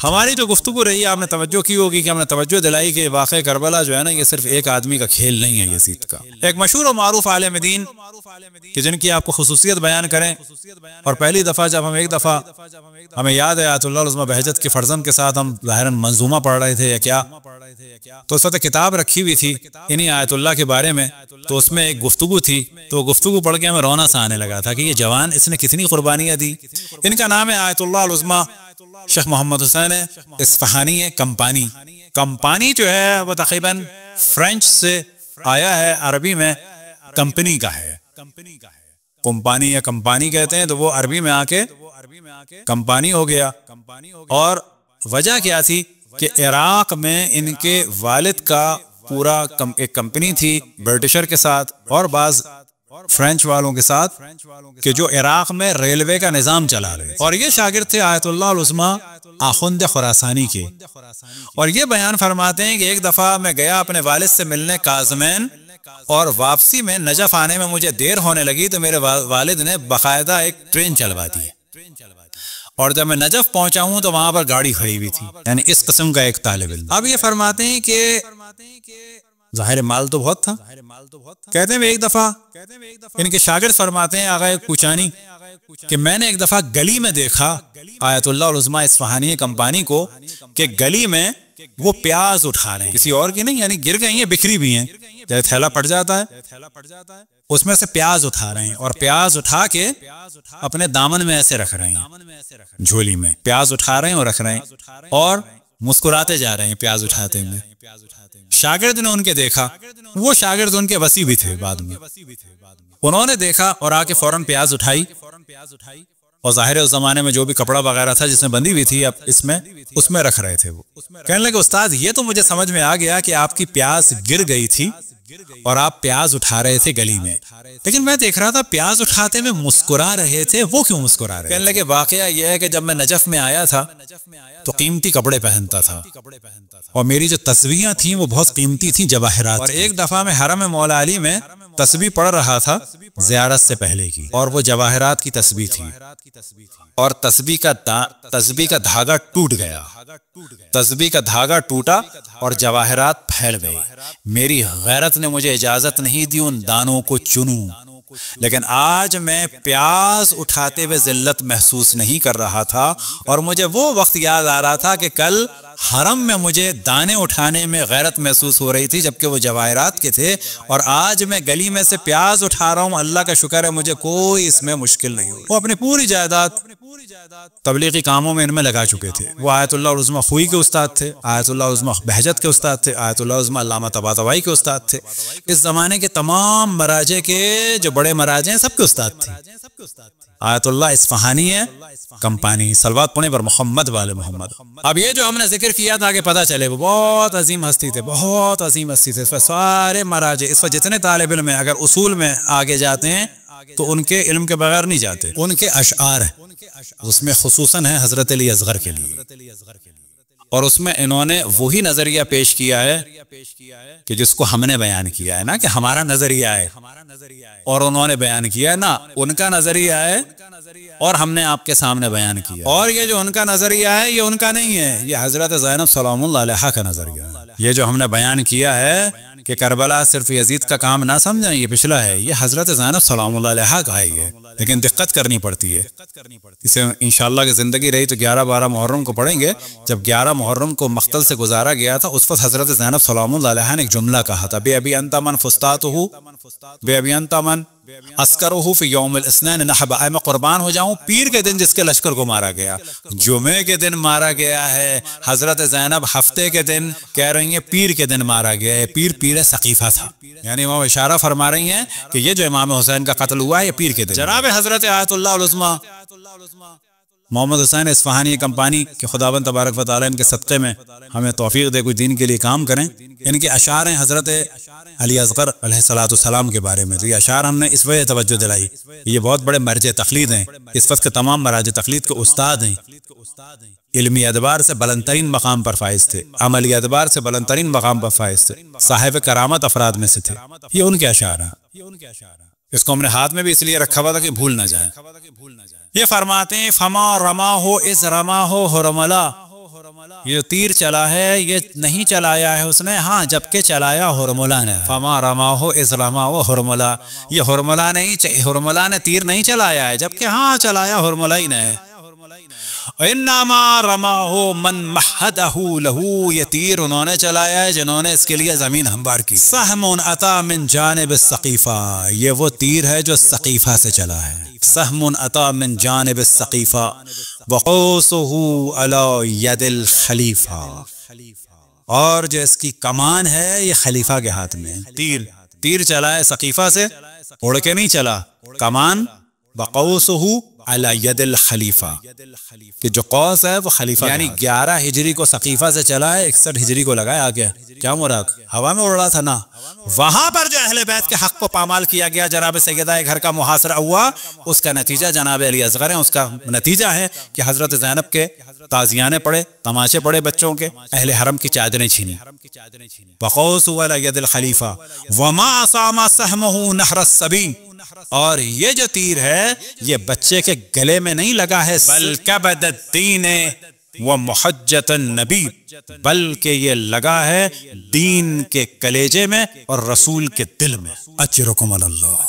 ہماری جو گفتگو رہی ہے آپ نے توجہ کی ہوگی کہ ہم نے توجہ دلائی کہ واقعہ کربلا جو ہے نا یہ صرف ایک آدمی کا کھیل نہیں ہے یزید کا. ایک مشہور و معروف عالم دین کہ جن کی آپ کو خصوصیت بیان کریں, اور پہلی دفعہ جب ہمیں یاد ہے آیت اللہ العظمیٰ بہجت کے فرزند کے ساتھ ہم ظاہراً منظومہ پڑھ رہے تھے یا کیا, تو اس وقت کتاب رکھی ہوئی تھی انہی آیت اللہ کے بارے میں, تو اس میں ایک گفتگو تھی, تو گفتگو پڑھ کے ہمیں رونا سا آنے لگا تھا کہ یہ جوان اس نے کتنی قربانیاں دی. ان کا نام ہے آیت اللہ العظمیٰ شیخ محمد حسین اصفہانی ہے. کمپانی جو ہے وہ تقریباً فرینچ سے آیا ہے, عربی میں کمپنی کا ہے, کمپانی یا کمپانی کہتے ہیں, تو وہ عربی میں آ کے کمپانی ہو گیا. اور وجہ کیا تھی کہ عراق میں ان کے والد کا پورا ایک کمپنی تھی برٹشر کے ساتھ اور بعض فرینچ والوں کے ساتھ کہ جو عراق میں ریلوے کا نظام چلا رہے, اور یہ شاگرد تھے آیت اللہ العظمیٰ آخوند خراسانی کے. اور یہ بیان فرماتے ہیں کہ ایک دفعہ میں گیا اپنے والد سے ملنے کاظمین, اور واپسی میں نجف آنے میں مجھے دیر ہونے لگی تو میرے والد نے باقاعدہ ایک ٹرین چلوا دی, اور جب میں نجف پہنچا ہوں تو وہاں پر گاڑی کھڑی ہوئی تھی, یعنی اس قسم کا ایک طالب علم. اب یہ فرماتے ہیں کہ ظاہر مال تو بہت تھا. کہتے ہیں ایک دفعہ ان کے شاگرد فرماتے ہیں آغا کوچانی کہ میں نے ایک دفعہ گلی میں دیکھا آیت اللہ العظمیٰ اصفہانی کمپانی کو کہ گلی میں وہ پیاز اٹھا رہے ہیں, کسی اور کی نہیں, یعنی گر گئی ہیں, بکھری بھی ہیں, جیسے تھیلا پڑ جاتا ہے اس میں سے پیاز اٹھا رہے ہیں, اور پیاز اٹھا کے اپنے دامن میں ایسے رکھ رہے ہیں, جھولی میں پیاز اٹھا رہے ہیں اور رکھ رہے ہیں, اور مسکراتے جا رہے ہیں پیاز اٹھاتے ہوئے. شاگرد نے ان کے دیکھا, وہ شاگرد ان کے وسیع بھی تھے, بعد میں انہوں نے دیکھا اور آ کے فوراً پیاز اٹھائی, اور ظاہر اس زمانے میں جو بھی کپڑا وغیرہ تھا جس میں بندی ہوئی تھی اب اس میں رکھ رہے تھے. وہ کہنے لگے استاد یہ تو مجھے سمجھ میں آ گیا کہ آپ کی پیاز گر گئی تھی اور آپ پیاز اٹھا رہے تھے گلی میں, لیکن میں دیکھ رہا تھا پیاز اٹھاتے میں مسکرا رہے تھے, وہ کیوں مسکرا رہے؟ کہنے لگے واقعہ یہ ہے کہ جب میں نجف میں آیا تھا تو قیمتی کپڑے پہنتا تھا, اور میری جو تسبیحاں تھیں وہ بہت قیمتی تھیں, جواہرات. اور ایک دھا میں حرم مولا علی میں تسبیح پڑھ رہا تھا زیارت سے پہلے کی, اور وہ جواہرات کی تسبیح تھی, اور تسبیح کا دھاگا ٹوٹ گیا, تسبیح کا دھاگا ٹوٹا اور جواہرات پھیل گئے. میری غیرت نے مجھے اجازت نہیں دی ان دانوں کو چنوں, لیکن آج میں پیاز اٹھاتے ہوئے ذلت محسوس نہیں کر رہا تھا, اور مجھے وہ وقت یاد آ رہا تھا کہ کل حرم میں مجھے دانے اٹھانے میں غیرت محسوس ہو رہی تھی جبکہ وہ جواہرات کے تھے, اور آج میں گلی میں سے پیاز اٹھا رہا ہوں, اللہ کا شکر ہے مجھے کوئی اس میں مشکل نہیں ہو. وہ اپنی پوری جائیداد تبلیغی کاموں میں ان میں لگا چکے تھے. وہ آیت اللہ العظمیٰ خوئی کے استاد تھے, آیت اللہ العظمیٰ بہجت کے استاد تھے, آیت اللہ العظمیٰ علامہ طباطبائی کے استاد تھے. اس زمانے کے تمام مراجع کے جو بڑے مراجع ہیں سب کے استاد تھے. آیت اللہ اصفہانی ہے کمپانی. صلوات پڑھیں پر محمد والے محمد. اب یہ جو ہم نے ذکر کیا تھا کہ پتہ چلے وہ بہت عظیم ہستی تھے, بہت عظیم ہستی تھے. اس پر سارے مراجع, اس پر جتنے طالب علم ہیں اگر اصول میں آگے جاتے ہیں تو ان کے علم کے بغیر نہیں جاتے. ان کے اشعار ہیں, اس میں خصوصاً ہے حضرت علی اصغر کے لیے, اور اس میں انہوں نے وہی نظریہ پیش کیا ہے کہ جس کو ہم نے بیان کیا ہے نا, کہ ہمارا نظریہ ہے, اور انہوں نے بیان کیا ہے نا ان کا نظریہ ہے, اور ہم نے آپ کے سامنے بیان کیا. اور یہ جو ان کا نظریہ ہے یہ ان کا نہیں ہے, یہ حضرت زینب سلام اللہ علیہا کا نظریہ ہے. یہ جو ہم نے بیان کیا ہے کہ کربلا صرف یزید کا کام نہ سمجھیں, یہ پچھلا ہے, یہ حضرت زینب سلام اللہ علیہا کا ہے یہ, لیکن دقت کرنی پڑتی ہے. اسے انشاءاللہ کہ زندگی رہی تو 11-12 محرم کو پڑھیں گے. جب 11 محرم کو مقتل سے گزارا گیا تھا اس وقت حضرت زینب سلام اللہ علیہا نے ایک جملہ کہا تھا, بے ابی انت من فستاتہ بے ابی انت من اسکرہ فی یوم الاثنین نحب. میں قربان ہو جاؤں پیر کے دن جس کے لشکر کو مارا گیا, جمعے کے دن مارا گیا ہے. حضرت زینب ہفتے کے دن کہہ رہی ہیں پیر کے دن مارا گیا ہے. پیر ثقیفہ تھا, یعنی وہ اشارہ فرما رہی ہیں کہ یہ جو امام حسین کا قتل ہوا ہے یہ پیر کے دن. جناب حضرت آیت اللہ العظمیٰ محمد حسین اصفہانی کمپانی کہ خداوند تبارک و تعالی ان کے صدقے میں ہمیں توفیق دے, کچھ دین کے لیے کام کریں. ان کے اشعار ہیں حضرت علی اصغر علیہ السلام کے بارے میں. تو یہ اشعار ہم نے اس وجہ توجہ دلائی, یہ بہت بڑے مرجع تقلید ہیں, اس وقت کے تمام مراجع تقلید کے استاد ہیں. علمی اعتبار سے بلند ترین مقام پر فائز تھے, عملی اعتبار سے بلند ترین مقام پر فائز تھے, صاحب کرامت افراد میں سے تھے. یہ ان کے اشعار ہیں. اس کو ہم نے ہاتھ میں بھی اس لیے رکھا ہوا تھا کہ بھول نہ جائیں. یہ فرماتے ہیں فما رما ہو اس رما ہو حرملا یہ جو تیر چلا ہے یہ نہیں چلایا ہے اس نے، ہاں جبکہ چلایا حرملہ نے، فما رماہ اذ رماہ حرملہ، یہ حرملہ نہیں، حرملہ نے تیر نہیں چلایا ہے، جبکہ ہاں چلایا حرملہ ہی نے۔ انما رماہ من مہدہ لہ، یہ تیر انہوں نے چلایا ہے جنہوں نے اس کے لیے زمین ہموار کی۔ سہم اتی من جانب السقیفہ، یہ وہ تیر ہے جو سقیفہ سے چلا ہے۔ سہم اتی من جانب السقیفہ وقوسہ علی ید الخلیفہ، اور جو اس کی کمان ہے یہ خلیفہ کے ہاتھ میں۔ تیر چلا ہے سقیفہ سے، اڑ کے نہیں چلا، کمان وقوسہ علی ید الخلیفہ، کہ جو قوس ہے وہ خلیفہ، یعنی 11 ہجری کو سقیفہ سے چلا ہے، 61 ہجری کو لگایا آگے، کیا مراد ہوا میں اڑ رہا تھا نا۔ وہاں پر جو اہل بیت کے حق کو پامال کیا گیا، جناب سیدہ گھر کا محاصرہ ہوا، اس کا نتیجہ جناب علی اصغر ہے، اس کا نتیجہ ہے کہ حضرت زینب کے تازیانے پڑے، تماشے پڑے بچوں کے، اہل حرم کی چادریں چھینی۔ وقوس علی ید الخلیفہ وما اصام سہمہ نہر السبی، اور یہ جو تیر ہے یہ بچے کے گلے میں نہیں لگا ہے، بل کبد الدین ومحجۃ النبی، بلکہ یہ لگا ہے دین کے کلیجے میں اور رسول کے دل میں۔ اجرکم اللہ۔